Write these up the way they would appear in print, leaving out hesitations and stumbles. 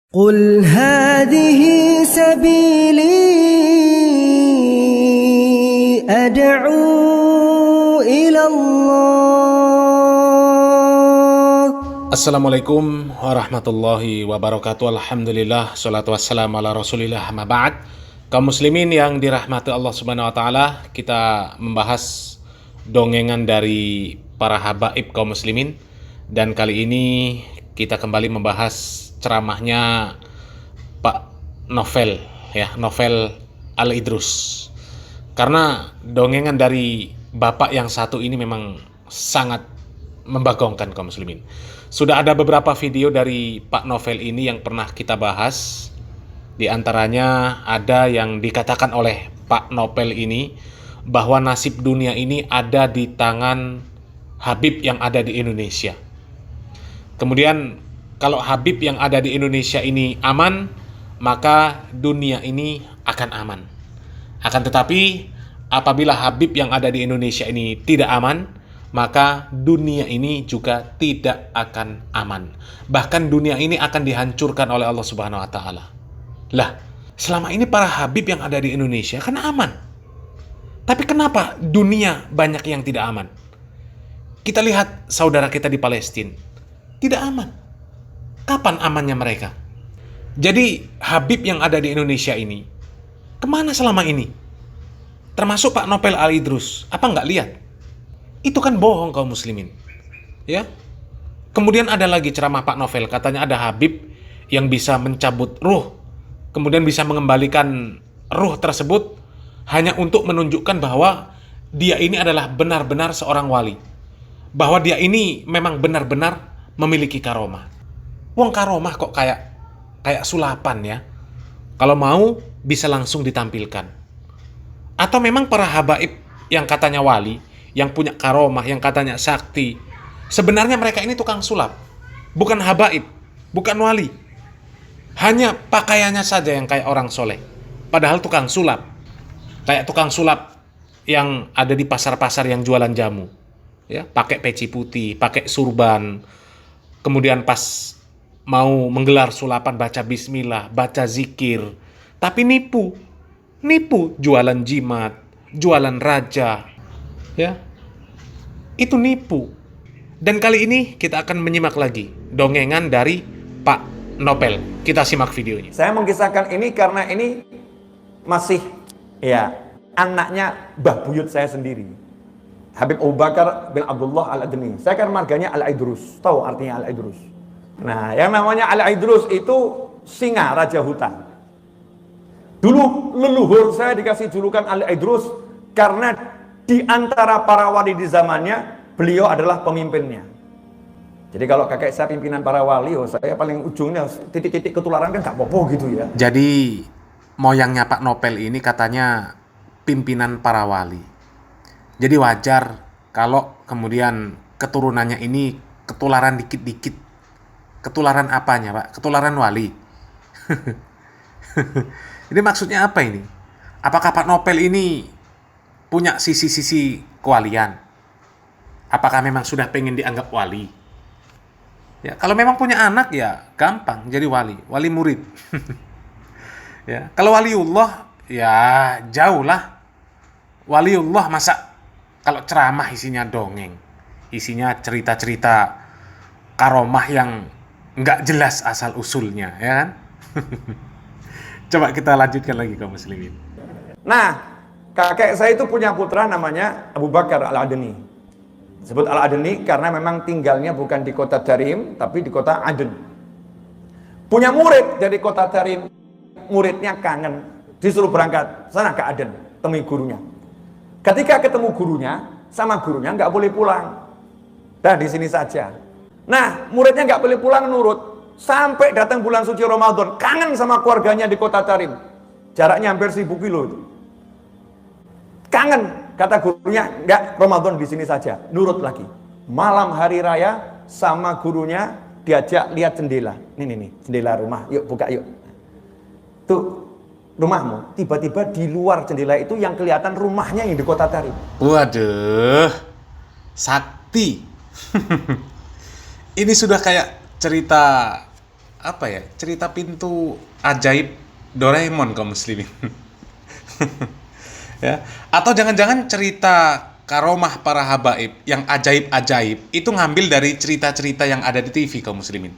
قل هذه سبيلي أدعو إلى الله. Assalamualaikum warahmatullahi wabarakatuh. Alhamdulillah, salatu wassalamu ala rasulillah, amma ba'd. Kaum muslimin yang dirahmati Allah subhanahu wa ta'ala, kita membahas dongengan dari para habaib kaum muslimin. Dan kali ini kita kembali membahas ceramahnya Pak Novel, Novel Al-Idrus. Karena dongengan dari bapak yang satu ini memang sangat membagongkan kaum muslimin. Sudah ada beberapa video dari Pak Novel ini yang pernah kita bahas. Di antaranya ada yang dikatakan oleh Pak Novel ini bahwa nasib dunia ini ada di tangan Habib yang ada di Indonesia. Kemudian kalau Habib yang ada di Indonesia ini aman, maka dunia ini akan aman. Akan tetapi apabila Habib yang ada di Indonesia ini tidak aman, maka dunia ini juga tidak akan aman. Bahkan dunia ini akan dihancurkan oleh Allah Subhanahu wa taala. Lah, selama ini para habib yang ada di Indonesia kan aman. Tapi kenapa dunia banyak yang tidak aman? Kita lihat saudara kita di Palestina, tidak aman. Kapan amannya mereka? Jadi habib yang ada di Indonesia ini kemana selama ini? Termasuk Pak Novel Al-Idrus, apa nggak lihat? Itu kan bohong kaum muslimin, ya. Kemudian ada lagi ceramah Pak Novel, katanya ada habib yang bisa mencabut ruh, kemudian bisa mengembalikan ruh tersebut hanya untuk menunjukkan bahwa dia ini adalah benar-benar seorang wali, bahwa dia ini memang benar-benar memiliki karomah. Wong karomah kok kayak sulapan ya. Kalau mau bisa langsung ditampilkan. Atau memang para habaib yang katanya wali, yang punya karomah, yang katanya sakti, sebenarnya mereka ini tukang sulap, bukan habaib, bukan wali. Hanya pakaiannya saja yang kayak orang soleh, padahal tukang sulap. Kayak tukang sulap yang ada di pasar-pasar yang jualan jamu, ya, pakai peci putih, pakai surban, kemudian pas mau menggelar sulapan baca bismillah, baca zikir, tapi nipu jualan jimat, jualan raja, ya. Itu nipu. Dan kali ini kita akan menyimak lagi dongengan dari Pak Novel. Kita simak videonya. Saya mengisahkan ini karena ini masih anaknya Mbah Buyut saya sendiri, Habib Abu Bakar bin Abdullah Al-Adni. Saya kan marganya Al-Idrus. Tahu artinya Al-Idrus? Nah, yang namanya Al-Idrus itu singa raja hutan. Dulu leluhur saya dikasih julukan Al-Idrus karena di antara para wali di zamannya, beliau adalah pemimpinnya. Jadi kalau kakek saya pimpinan para wali, saya paling ujungnya, titik-titik ketularan kan gak apa-apa gitu ya. Jadi moyangnya Pak Novel ini katanya pimpinan para wali. Jadi wajar kalau kemudian keturunannya ini ketularan dikit-dikit. Ketularan apanya, Pak? Ketularan wali. Ini maksudnya apa ini? Apakah Pak Novel ini punya sisi-sisi kewalian? Apakah memang sudah pengen dianggap wali? Ya, kalau memang punya anak ya gampang jadi wali murid. Ya, kalau waliullah ya jauh lah. Waliullah masa kalau ceramah isinya dongeng, isinya cerita-cerita karomah yang nggak jelas asal usulnya, ya kan? Coba kita lanjutkan lagi kaum muslimin. Nah, kakek saya itu punya putra namanya Abu Bakar Al-Adni. Disebut Al-Adni karena memang tinggalnya bukan di kota Tarim, tapi di kota Aden. Punya murid dari kota Tarim, muridnya kangen, disuruh berangkat sana ke Aden, temui gurunya. Ketika ketemu gurunya, sama gurunya nggak boleh pulang. Dah di sini saja. Nah, muridnya nggak boleh pulang, nurut. Sampai datang bulan suci Ramadan, kangen sama keluarganya di kota Tarim. Jaraknya hampir 1000 kilo itu. Kangen, kata gurunya, enggak, Ramadan di sini saja, nurut lagi. Malam hari raya sama gurunya diajak lihat jendela. Nih, jendela rumah. Yuk buka yuk. Tuh rumahmu. Tiba-tiba di luar jendela itu yang kelihatan rumahnya yang di kota Tarim. Waduh, sakti. Ini sudah kayak cerita apa ya? Cerita pintu ajaib Doraemon kaum muslimin. Ya. Atau jangan-jangan cerita karomah para habaib yang ajaib-ajaib itu ngambil dari cerita-cerita yang ada di TV kaum muslimin.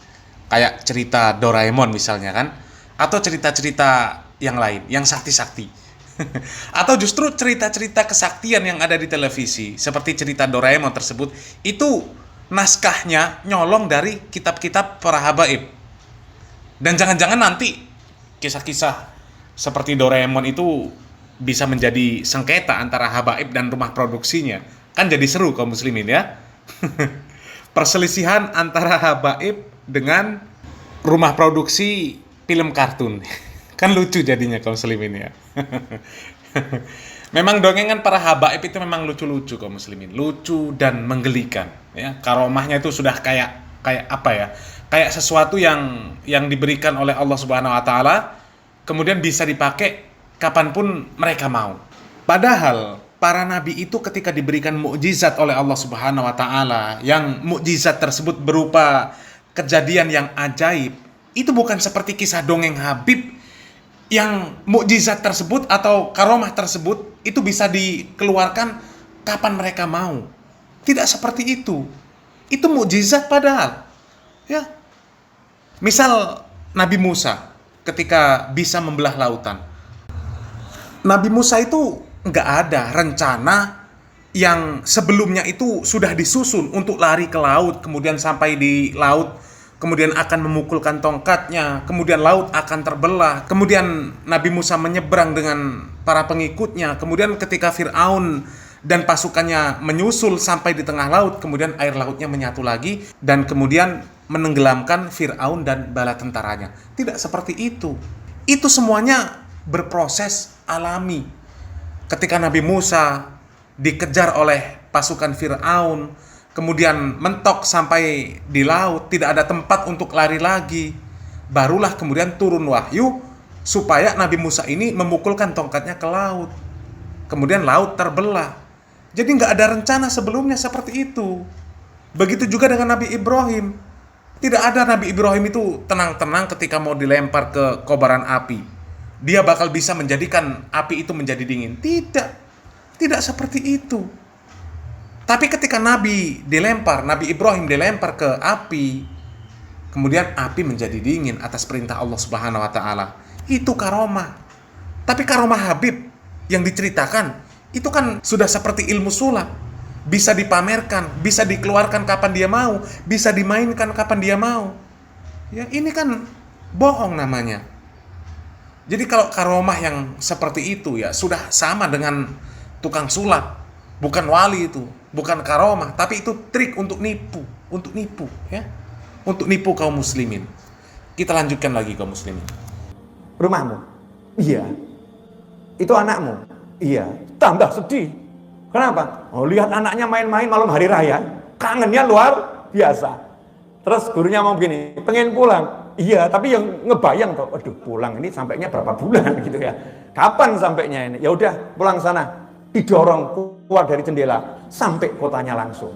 Kayak cerita Doraemon misalnya kan, atau cerita-cerita yang lain, yang sakti-sakti. Atau justru cerita-cerita kesaktian yang ada di televisi seperti cerita Doraemon tersebut itu naskahnya nyolong dari kitab-kitab para habaib. Dan jangan-jangan nanti kisah-kisah seperti Doraemon itu bisa menjadi sengketa antara habaib dan rumah produksinya. Kan jadi seru kaum muslimin ya. Perselisihan antara habaib dengan rumah produksi film kartun. Kan lucu jadinya kaum muslimin ya. Memang dongengan para habaib itu memang lucu-lucu kaum muslimin, lucu dan menggelikan ya. Karomahnya itu sudah kayak apa ya? Kayak sesuatu yang diberikan oleh Allah Subhanahu wa taala kemudian bisa dipakai kapanpun mereka mau. Padahal para nabi itu ketika diberikan mukjizat oleh Allah Subhanahu wa taala, yang mukjizat tersebut berupa kejadian yang ajaib, itu bukan seperti kisah dongeng Habib yang mukjizat tersebut atau karomah tersebut itu bisa dikeluarkan kapan mereka mau. Tidak seperti itu. Itu mukjizat padahal. Ya. Misal Nabi Musa ketika bisa membelah lautan. Nabi Musa itu nggak ada rencana yang sebelumnya itu sudah disusun untuk lari ke laut, kemudian sampai di laut kemudian akan memukulkan tongkatnya, kemudian laut akan terbelah, kemudian Nabi Musa menyeberang dengan para pengikutnya, kemudian ketika Fir'aun dan pasukannya menyusul sampai di tengah laut, kemudian air lautnya menyatu lagi, dan kemudian menenggelamkan Fir'aun dan bala tentaranya. Tidak seperti itu. Itu semuanya berproses alami. Ketika Nabi Musa dikejar oleh pasukan Fir'aun, kemudian mentok sampai di laut, tidak ada tempat untuk lari lagi. Barulah kemudian turun wahyu supaya Nabi Musa ini memukulkan tongkatnya ke laut. Kemudian laut terbelah. Jadi nggak ada rencana sebelumnya seperti itu. Begitu juga dengan Nabi Ibrahim. Tidak ada Nabi Ibrahim itu tenang-tenang ketika mau dilempar ke kobaran api. Dia bakal bisa menjadikan api itu menjadi dingin. Tidak. Tidak seperti itu. Tapi ketika Nabi Ibrahim dilempar ke api, kemudian api menjadi dingin atas perintah Allah Subhanahu wa taala. Itu karomah. Tapi karomah Habib yang diceritakan itu kan sudah seperti ilmu sulap. Bisa dipamerkan, bisa dikeluarkan kapan dia mau, bisa dimainkan kapan dia mau. Ya, ini kan bohong namanya. Jadi kalau karomah yang seperti itu ya sudah sama dengan tukang sulap. Bukan wali itu, bukan karomah, tapi itu trik untuk nipu ya. Untuk nipu kaum muslimin. Kita lanjutkan lagi kaum muslimin. Rumahmu? Iya. Itu anakmu? Iya. Tambah sedih. Kenapa? Oh, lihat anaknya main-main malam hari raya. Kangennya luar biasa. Terus gurunya mau begini, pengen pulang. Iya, tapi yang ngebayang tuh, aduh pulang ini sampainya berapa bulan gitu ya. Kapan sampainya ini? Ya udah pulang sana. Didorong keluar dari jendela sampai kotanya langsung.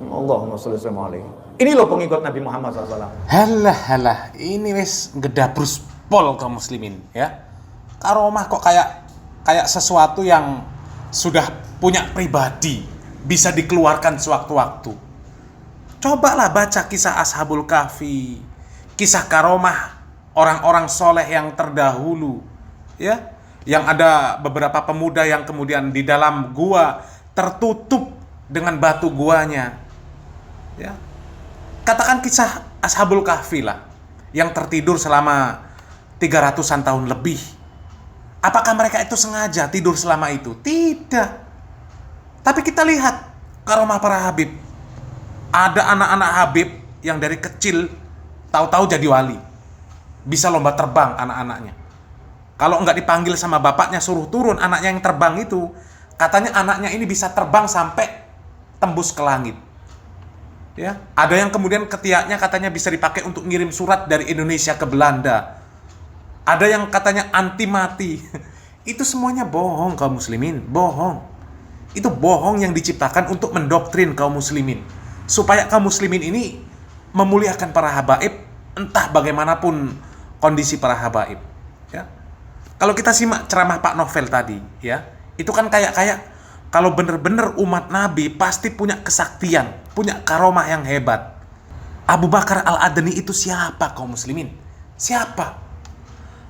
Allahumma sholli alaihi. Ini loh pengikut Nabi Muhammad SAW. Halah, ini wis gedabrus pol kaum muslimin ya. Karomah kok kayak sesuatu yang sudah punya pribadi, bisa dikeluarkan sewaktu-waktu. Cobalah baca kisah Ashabul Kahfi, kisah karomah orang-orang soleh yang terdahulu ya. Yang ada beberapa pemuda yang kemudian di dalam gua tertutup dengan batu guanya. Ya. Katakan kisah Ashabul Kahfi lah, yang tertidur selama 300-an tahun lebih. Apakah mereka itu sengaja tidur selama itu? Tidak. Tapi kita lihat karomah para Habib. Ada anak-anak Habib yang dari kecil tahu-tahu jadi wali. Bisa lomba terbang anak-anaknya. Kalau nggak dipanggil sama bapaknya suruh turun, anaknya yang terbang itu, katanya anaknya ini bisa terbang sampai tembus ke langit. Ya, ada yang kemudian ketiaknya katanya bisa dipakai untuk ngirim surat dari Indonesia ke Belanda. Ada yang katanya anti mati. Itu semuanya bohong kaum muslimin, bohong. Itu bohong yang diciptakan untuk mendoktrin kaum muslimin, supaya kaum muslimin ini memuliakan para habaib entah bagaimanapun kondisi para habaib. Ya. Kalau kita simak ceramah Pak Novel tadi, ya, itu kan kayak kalau benar-benar umat Nabi pasti punya kesaktian, punya karomah yang hebat. Abu Bakar Al-Adni itu siapa kaum muslimin? Siapa?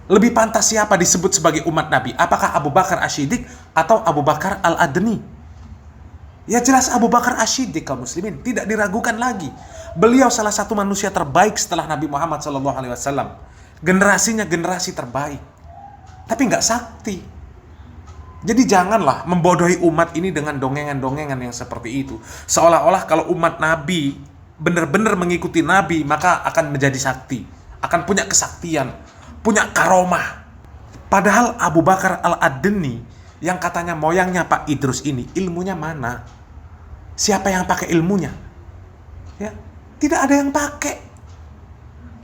Lebih pantas siapa disebut sebagai umat Nabi? Apakah Abu Bakar Asy-Siddiq atau Abu Bakar Al-Adni? Ya jelas Abu Bakar Asy-Siddiq kaum muslimin, tidak diragukan lagi. Beliau salah satu manusia terbaik setelah Nabi Muhammad SAW. Generasinya generasi terbaik. Tapi nggak sakti. Jadi janganlah membodohi umat ini dengan dongengan-dongengan yang seperti itu. Seolah-olah kalau umat Nabi benar-benar mengikuti Nabi, maka akan menjadi sakti. Akan punya kesaktian, punya karomah. Padahal Abu Bakar Al-Adni yang katanya moyangnya Pak Idrus ini, ilmunya mana? Siapa yang pakai ilmunya? Ya, tidak ada yang pakai.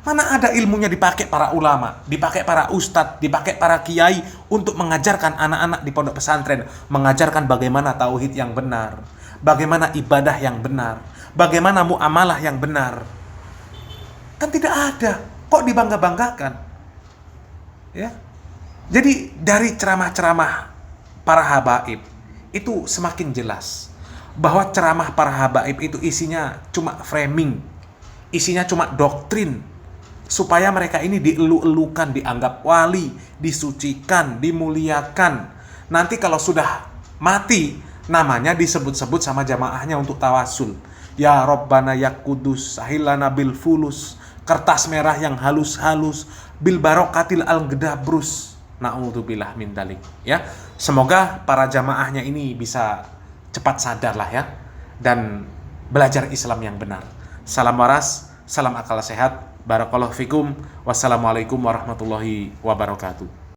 Mana ada ilmunya dipakai para ulama, dipakai para ustadz, dipakai para kiai untuk mengajarkan anak-anak di pondok pesantren, mengajarkan bagaimana tauhid yang benar, bagaimana ibadah yang benar, bagaimana muamalah yang benar. Kan tidak ada. Kok dibangga-banggakan? Ya. Jadi dari ceramah-ceramah para habaib itu semakin jelas bahwa ceramah para habaib itu isinya cuma framing, isinya cuma doktrin, supaya mereka ini dielu-elukan, dianggap wali, disucikan, dimuliakan. Nanti kalau sudah mati, namanya disebut-sebut sama jamaahnya untuk tawasul. Ya Rabbana ya Kudus, sahilana bil fulus, kertas merah yang halus-halus, bil barokatil al-gedabrus. Na'udzubillah min dalik. Ya, semoga para jamaahnya ini bisa cepat sadarlah ya, dan belajar Islam yang benar. Salam waras, salam akal sehat. Barakallahu fikum. Wassalamualaikum warahmatullahi wabarakatuh.